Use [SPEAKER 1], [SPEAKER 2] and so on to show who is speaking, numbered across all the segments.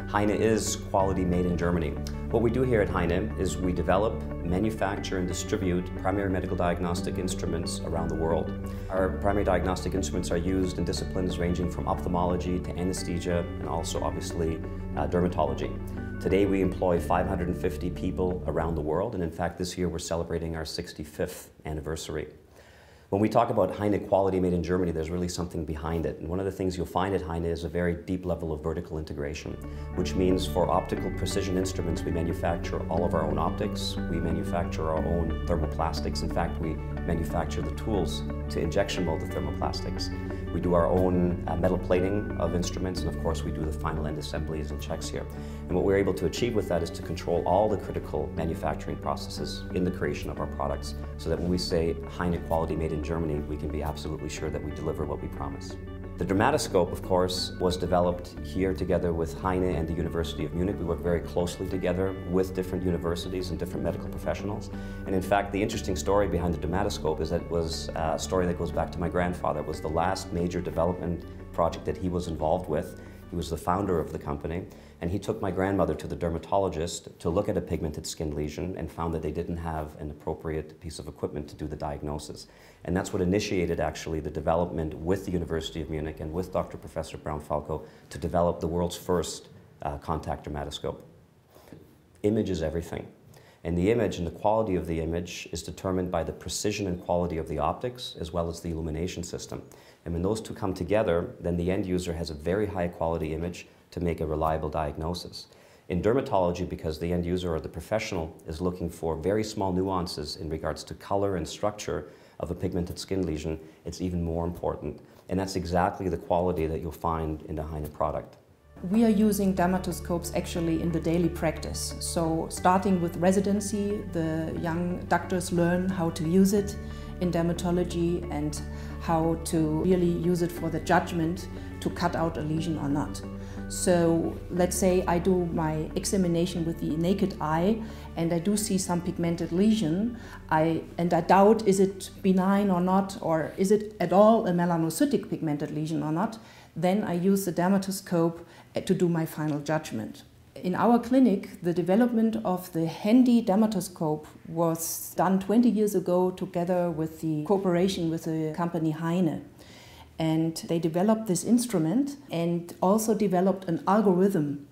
[SPEAKER 1] Heine is quality made in Germany. What we do here at Heine is we develop, manufacture and distribute primary medical diagnostic instruments around the world. Our primary diagnostic instruments are used in disciplines ranging from ophthalmology to anesthesia and also obviously dermatology. Today we employ 550 people around the world, and in fact this year we're celebrating our 65th anniversary. When we talk about Heine quality made in Germany, there's really something behind it. And one of the things you'll find at Heine is a very deep level of vertical integration, which means for optical precision instruments, we manufacture all of our own optics, we manufacture our own thermoplastics. In fact, we manufacture the tools to injection mold the thermoplastics. We do our own metal plating of instruments, and of course we do the final end assemblies and checks here. And what we're able to achieve with that is to control all the critical manufacturing processes in the creation of our products, so that when we say Heine quality made in Germany, we can be absolutely sure that we deliver what we promise. The dermatoscope, of course, was developed here together with Heine and the University of Munich. We work very closely together with different universities and different medical professionals. And in fact, the interesting story behind the dermatoscope is that it was a story that goes back to my grandfather. It was the last major development project that he was involved with. He was the founder of the company, and he took my grandmother to the dermatologist to look at a pigmented skin lesion and found that they didn't have an appropriate piece of equipment to do the diagnosis. And that's what initiated actually the development with the University of Munich and with Dr. Professor Braun-Falco to develop the world's first contact dermatoscope. Image is everything. And the image and the quality of the image is determined by the precision and quality of the optics as well as the illumination system. And when those two come together, then the end user has a very high quality image to make a reliable diagnosis. In dermatology, because the end user or the professional is looking for very small nuances in regards to color and structure of a pigmented skin lesion, it's even more important. And that's exactly the quality that you'll find in the Heine product.
[SPEAKER 2] We are using dermatoscopes actually in the daily practice. So starting with residency, the young doctors learn how to use it in dermatology and how to really use it for the judgment to cut out a lesion or not. So let's say I do my examination with the naked eye and I do see some pigmented lesion, and I doubt is it benign or not, or is it at all a melanocytic pigmented lesion or not, then I use the dermatoscope to do my final judgment. In our clinic, the development of the handy dermatoscope was done 20 years ago together with the cooperation with the company Heine. And they developed this instrument and also developed an algorithm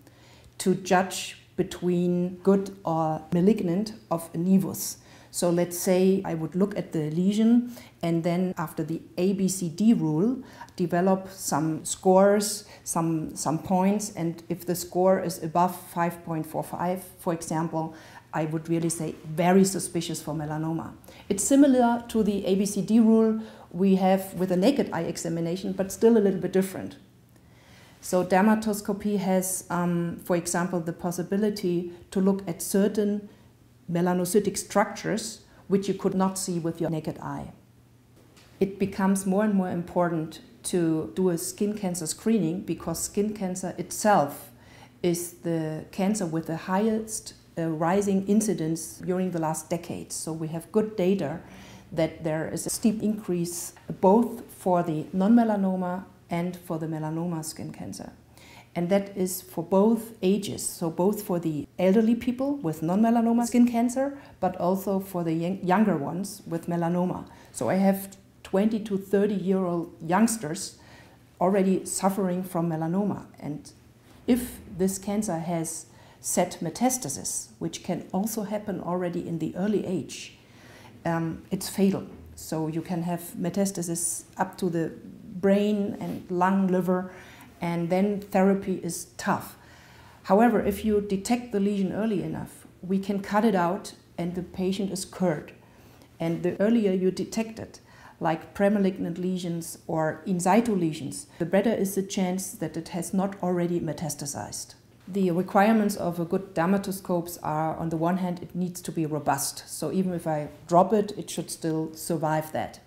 [SPEAKER 2] to judge between good or malignant of a nevus. So let's say I would look at the lesion and then after the ABCD rule develop some scores, some points, and if the score is above 5.45, for example, I would really say very suspicious for melanoma. It's similar to the ABCD rule we have with a naked eye examination, but still a little bit different. So dermatoscopy has, for example, the possibility to look at certain melanocytic structures which you could not see with your naked eye. It becomes more and more important to do a skin cancer screening because skin cancer itself is the cancer with the highest rising incidence during the last decades. So we have good data that there is a steep increase both for the non-melanoma and for the melanoma skin cancer. And that is for both ages, so both for the elderly people with non-melanoma skin cancer, but also for the younger ones with melanoma. So I have 20 to 30-year-old youngsters already suffering from melanoma. And if this cancer has set metastasis, which can also happen already in the early age, it's fatal. So you can have metastasis up to the brain and lung, liver, and then therapy is tough. However, if you detect the lesion early enough, we can cut it out and the patient is cured. And the earlier you detect it, like premalignant lesions or in situ lesions, the better is the chance that it has not already metastasized. The requirements of a good dermatoscopes are, on the one hand, it needs to be robust. So even if I drop it, it should still survive that.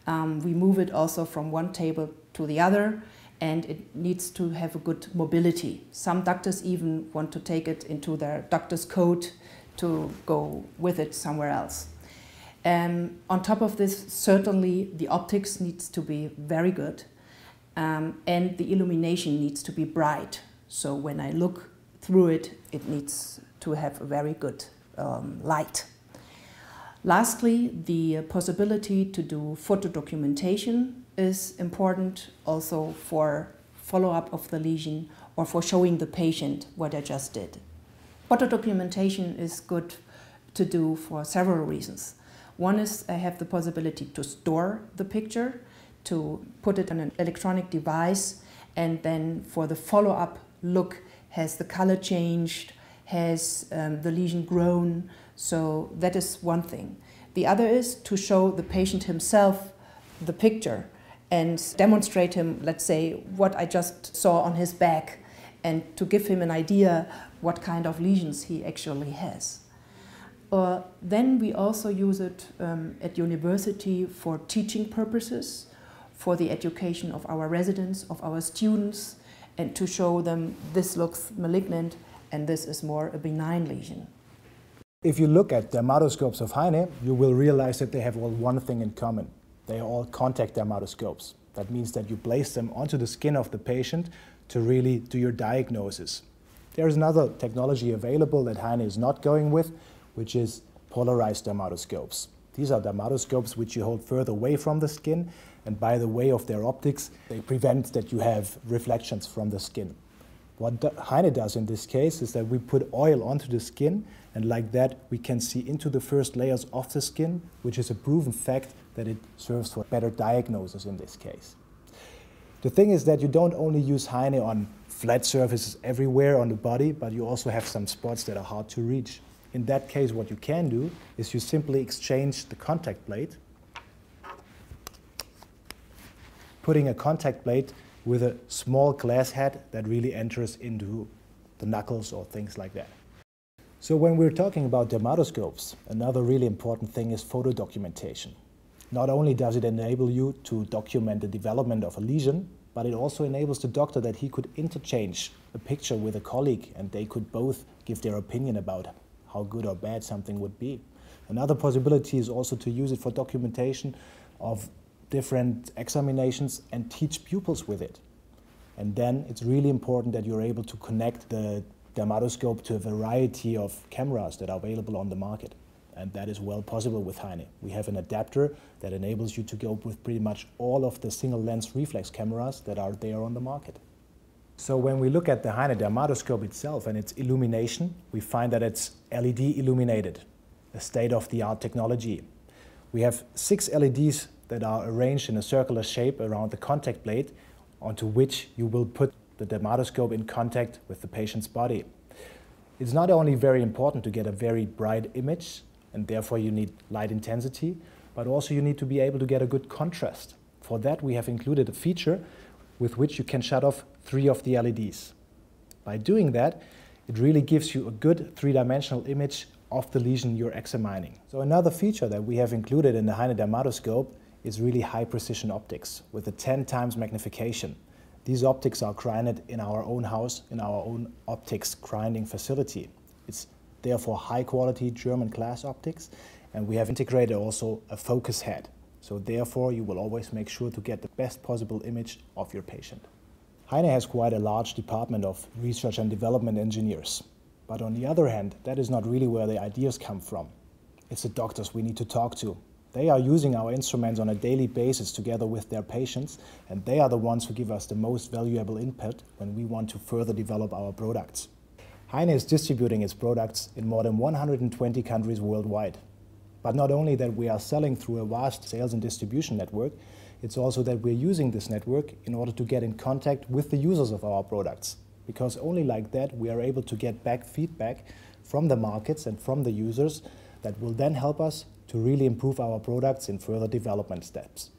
[SPEAKER 2] We move it also from one table to the other, and it needs to have a good mobility. Some doctors even want to take it into their doctor's coat to go with it somewhere else. On top of this, certainly the optics needs to be very good, and the illumination needs to be bright. So when I look through it, it needs to have a very good light. Lastly, the possibility to do photo documentation is important also for follow-up of the lesion or for showing the patient what I just did. Photo documentation is good to do for several reasons. One is I have the possibility to store the picture, to put it on an electronic device, and then for the follow-up look, has the color changed, has the lesion grown, so that is one thing. The other is to show the patient himself the picture and demonstrate him, let's say, what I just saw on his back, and to give him an idea what kind of lesions he actually has. Then we also use it at university for teaching purposes, for the education of our residents, of our students, and to show them this looks malignant and this is more a benign lesion.
[SPEAKER 3] If you look at dermatoscopes of Heine, you will realize that they have all one thing in common. They are all contact dermatoscopes. That means that you place them onto the skin of the patient to really do your diagnosis. There is another technology available that Heine is not going with, which is polarized dermatoscopes. These are dermatoscopes which you hold further away from the skin, and by the way of their optics, they prevent that you have reflections from the skin. What Heine does in this case is that we put oil onto the skin, and like that we can see into the first layers of the skin, which is a proven fact that it serves for better diagnosis in this case. The thing is that you don't only use Heine on flat surfaces everywhere on the body, but you also have some spots that are hard to reach. In that case, what you can do is you simply exchange the contact plate, putting a contact plate with a small glass head that really enters into the knuckles or things like that. So when we're talking about dermatoscopes, another really important thing is photo documentation. Not only does it enable you to document the development of a lesion, but it also enables the doctor that he could interchange a picture with a colleague and they could both give their opinion about how good or bad something would be. Another possibility is also to use it for documentation of different examinations and teach pupils with it. And then it's really important that you're able to connect the dermatoscope to a variety of cameras that are available on the market. And that is well possible with Heine. We have an adapter that enables you to go with pretty much all of the single lens reflex cameras that are there on the market. So when we look at the Heine dermatoscope itself and its illumination, we find that it's LED illuminated, a state-of-the-art technology. We have 6 LEDs that are arranged in a circular shape around the contact plate, onto which you will put the dermatoscope in contact with the patient's body. It's not only very important to get a very bright image, and therefore you need light intensity, but also you need to be able to get a good contrast. For that we have included a feature with which you can shut off 3 of the LEDs. By doing that, it really gives you a good 3-dimensional image of the lesion you're examining. So another feature that we have included in the Heine dermatoscope is really high precision optics with a 10 times magnification. These optics are grinded in our own house, in our own optics grinding facility. It's therefore high quality German glass optics, and we have integrated also a focus head. So therefore you will always make sure to get the best possible image of your patient. Heine has quite a large department of research and development engineers. But on the other hand, that is not really where the ideas come from. It's the doctors we need to talk to. They are using our instruments on a daily basis together with their patients, and they are the ones who give us the most valuable input when we want to further develop our products. Heine is distributing its products in more than 120 countries worldwide. But not only that we are selling through a vast sales and distribution network, it's also that we're using this network in order to get in contact with the users of our products. Because only like that we are able to get back feedback from the markets and from the users that will then help us to really improve our products in further development steps.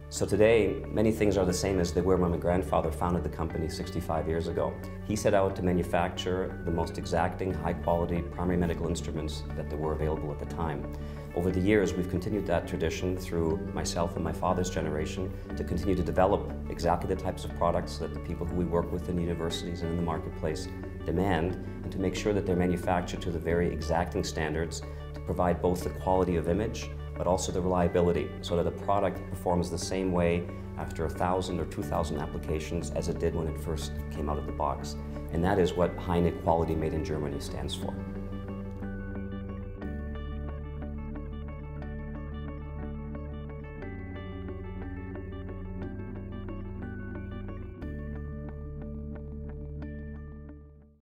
[SPEAKER 1] So today, many things are the same as they were when my grandfather founded the company 65 years ago. He set out to manufacture the most exacting, high-quality primary medical instruments that there were available at the time. Over the years, we've continued that tradition through myself and my father's generation to continue to develop exactly the types of products that the people who we work with in universities and in the marketplace demand, and to make sure that they're manufactured to the very exacting standards to provide both the quality of image, but also the reliability, so that the product performs the same way after 1,000 or 2,000 applications as it did when it first came out of the box. And that is what Heine Quality Made in Germany stands for.